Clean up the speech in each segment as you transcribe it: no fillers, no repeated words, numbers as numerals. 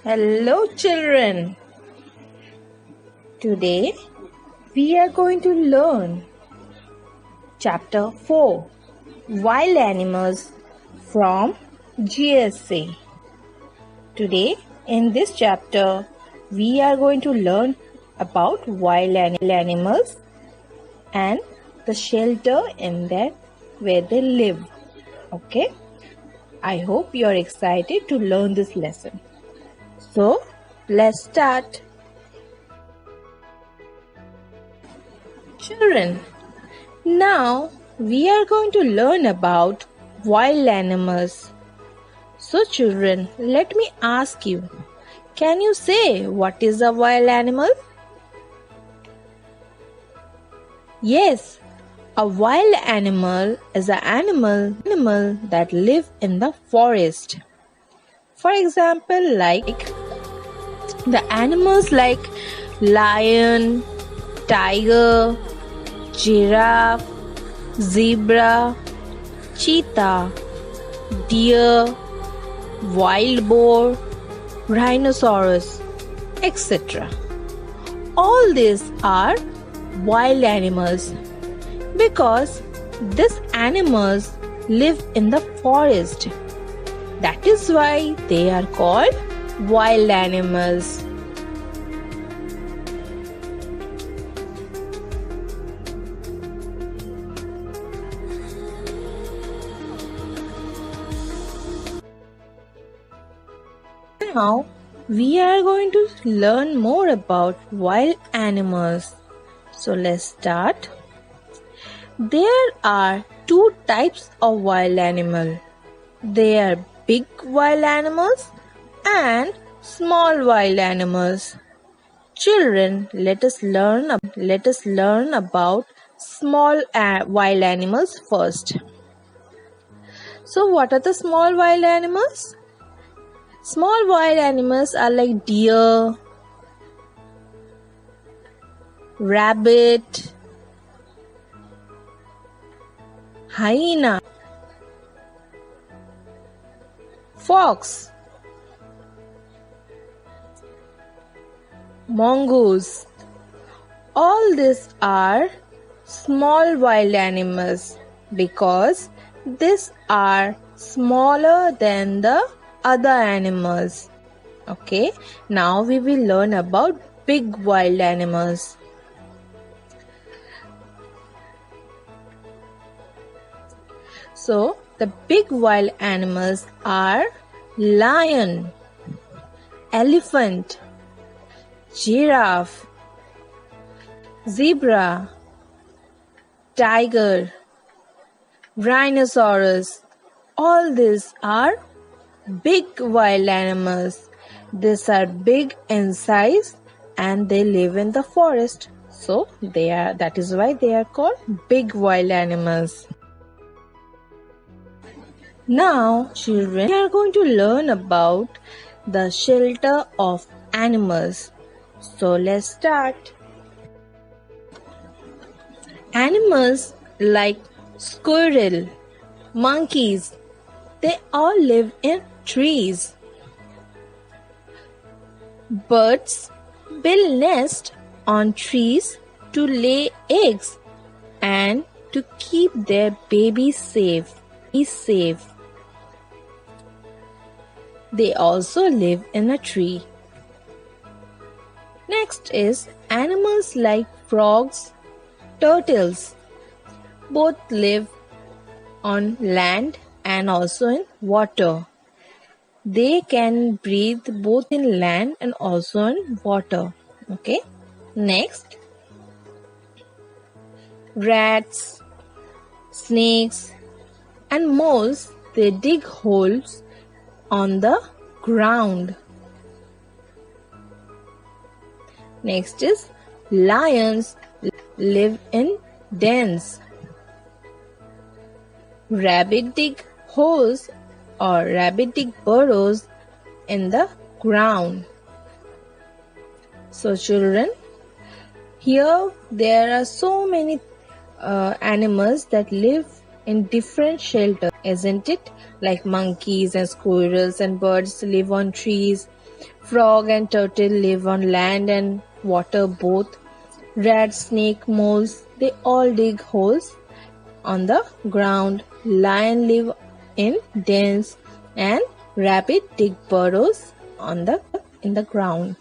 Hello children. Today we are going to learn chapter 4 Wild Animals from GSA. Today in this chapter we are going to learn about wild animals and the shelter in that where they live. Okay? I hope you are excited to learn this lesson. So, let's start. Children, now we are going to learn about wild animals. So, children, let me ask you, can you say what is a wild animal? Yes, a wild animal is an animal that live in the forest. For example, like the animals like lion, tiger, giraffe, zebra, cheetah, deer, wild boar, rhinoceros, etc. All these are wild animals because these animals live in the forest. That is why they are called wild animals. Now we are going to learn more about wild animals. So let's start. There are two types of wild animal. They are big wild animals and small wild animals. Children, let us learn about small wild animals first. So what are the small wild animals? Small wild animals are like deer, rabbit, hyena, fox, mongoose. All these are small wild animals because these are smaller than the other animals. Okay, now we will learn about big wild animals. So the big wild animals are lion, elephant, giraffe, zebra, tiger, rhinoceros. All these are big wild animals. These are big in size and they live in the forest. So that is why they are called big wild animals. Now, children, we are going to learn about the shelter of animals. So let's start. Animals like squirrel, monkeys, they all live in trees. Birds build nests on trees to lay eggs and to keep their babies safe. They also live in a tree. Next is animals like frogs, turtles. Both live on land and also in water. They can breathe both in land and also in water. Okay. Next, rats, snakes and moles, they dig holes on the ground. Next is lions live in dens. Rabbit dig holes or rabbit dig burrows in the ground. So children, here there are so many animals that live in different shelters, isn't it? Like monkeys and squirrels and birds live on trees. Frog and turtle live on land and water both. Rat, snake, moles, they all dig holes on the ground. Lion live in dens and rabbit dig burrows in the ground.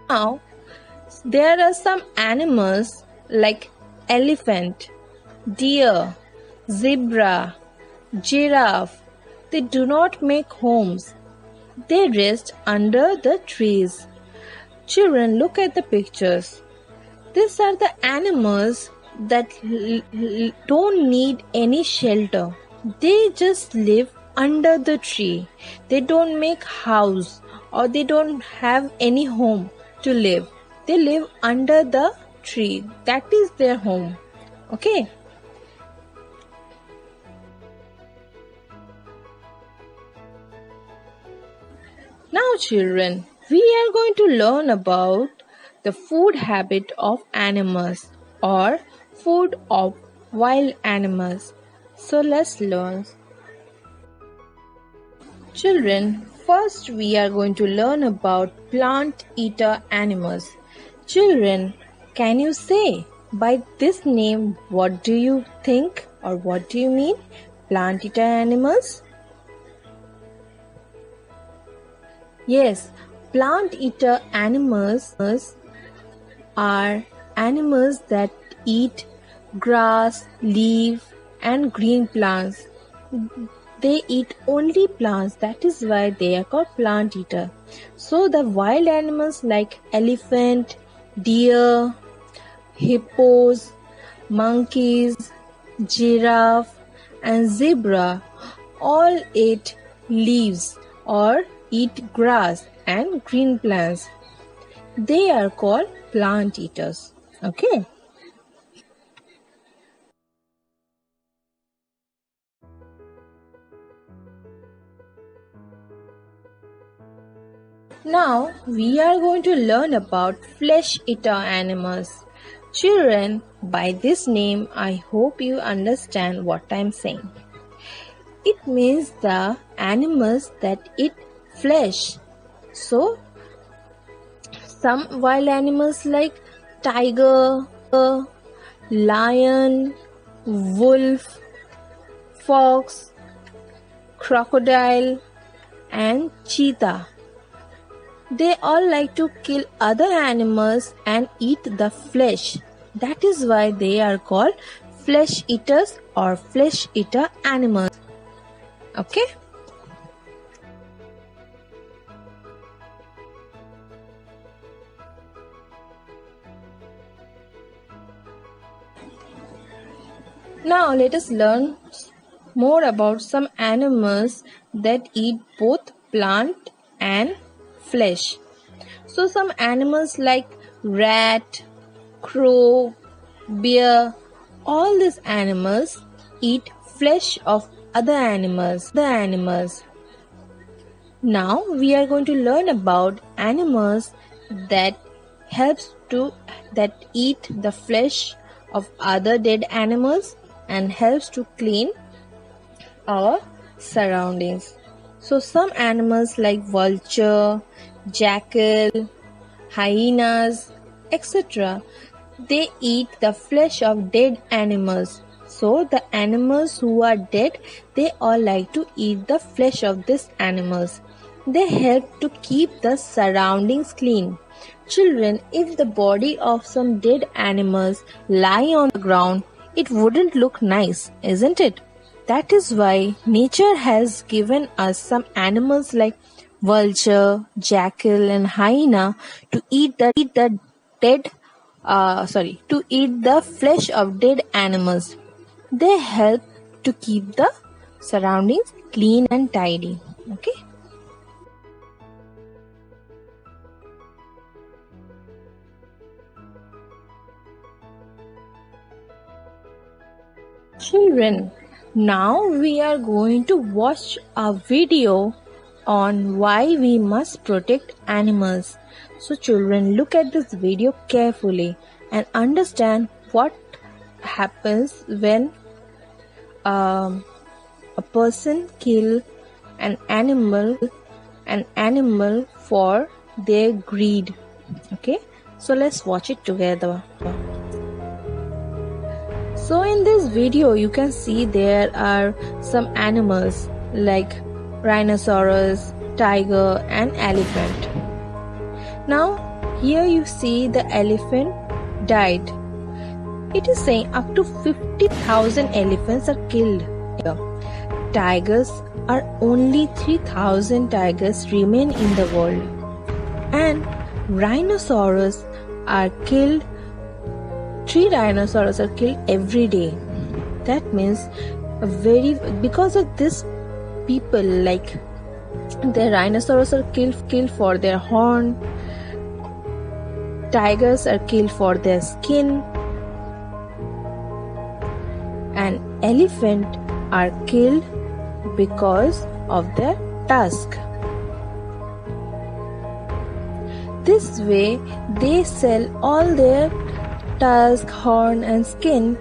Now, there are some animals like elephant, deer, zebra, giraffe. They do not make homes. They rest under the trees. Children, look at the pictures. These are the animals that don't need any shelter. They just live under the tree. They don't make house or they don't have any home to live. They live under the tree. That is their home. Okay. Now children, we are going to learn about the food habit of animals or food of wild animals. So let's learn. Children, first we are going to learn about plant eater animals. Children, can you say by this name what do you think or what do you mean? Plant eater animals? Yes, plant eater animals are animals that eat grass, leaf and green plants. They eat only plants, that is why they are called plant eater. So the wild animals like elephant, deer, hippos, monkeys, giraffe and zebra all eat leaves or eat grass and green plants. They are called plant eaters. Okay. Now we are going to learn about flesh eater animals. Children, by this name I hope you understand what I am saying. It means the animals that eat flesh. So some wild animals like tiger, lion, wolf, fox, crocodile and cheetah. They all like to kill other animals and eat the flesh. That is why they are called flesh eaters or flesh eater animals. Okay? Now let us learn more about some animals that eat both plant and flesh. So some animals like rat, crow, bear, all these animals eat flesh of other animals. Now we are going to learn about animals that that eat the flesh of other dead animals and helps to clean our surroundings. So some animals like vulture, jackal, hyenas, etc. they eat the flesh of dead animals. So the animals who are dead, they all like to eat the flesh of these animals. They help to keep the surroundings clean. Children, if the body of some dead animals lie on the ground, it wouldn't look nice, isn't it? That is why nature has given us some animals like vulture, jackal and hyena to eat the dead to eat the flesh of dead animals. They help to keep the surroundings clean and tidy. Okay? Children, Now we are going to watch a video on why we must protect animals. So children, look at this video carefully and understand what happens when a person kill an animal for their greed. Okay, so let's watch it together. So in this video you can see there are some animals like rhinoceros, tiger and elephant. Now here you see the elephant died. It is saying up to 50,000 elephants are killed. Tigers are only 3,000 tigers remain in the world, and rhinoceros are killed. 3 rhinoceros are killed every day. That means because of this, people like the rhinoceros are killed for their horn, tigers are killed for their skin, and elephant are killed because of their tusk. This way they sell all their tusk, horn and skin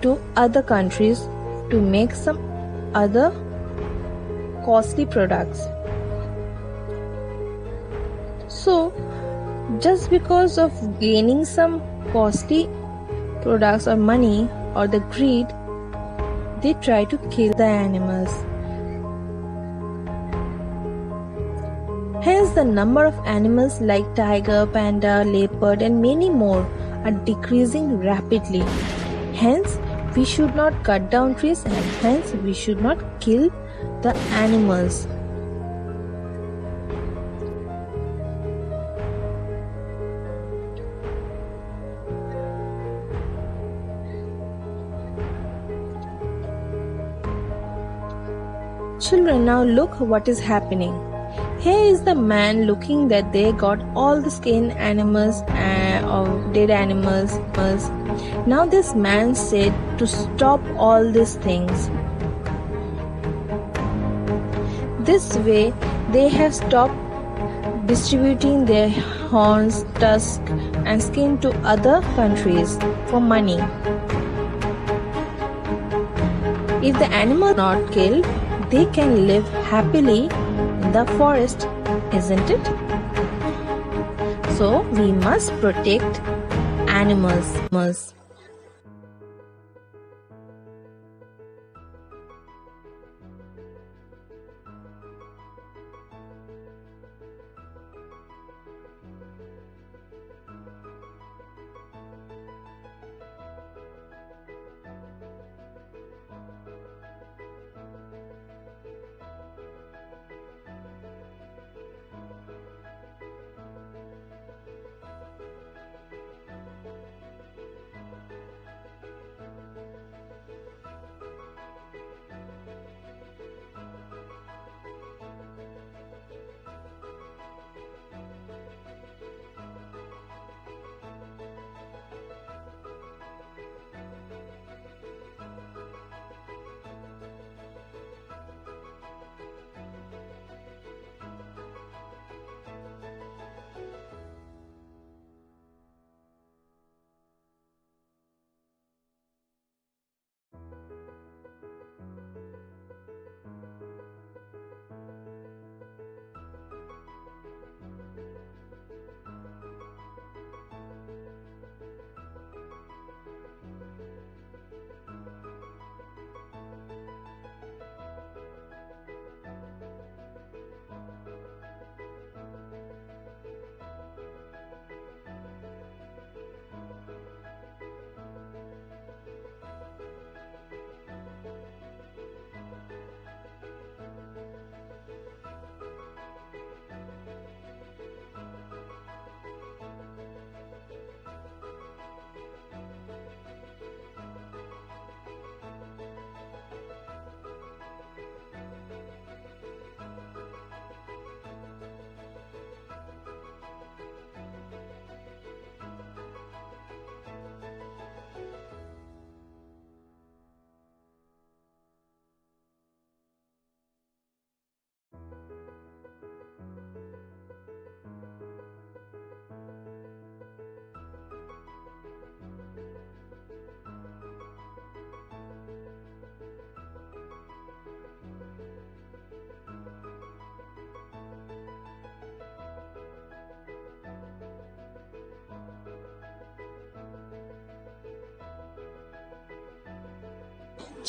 to other countries to make some other costly products. So just because of gaining some costly products or money or the greed, they try to kill the animals. Hence the number of animals like tiger, panda, leopard and many more are decreasing rapidly. Hence we should not cut down trees and hence we should not kill the animals. Children, now look what is happening. Here is the man looking that they got all the skin animals of dead animals. Now this man said to stop all these things. This way they have stopped distributing their horns, tusk and skin to other countries for money. If the animal is not killed, they can live happily in the forest, isn't it? So we must protect animals.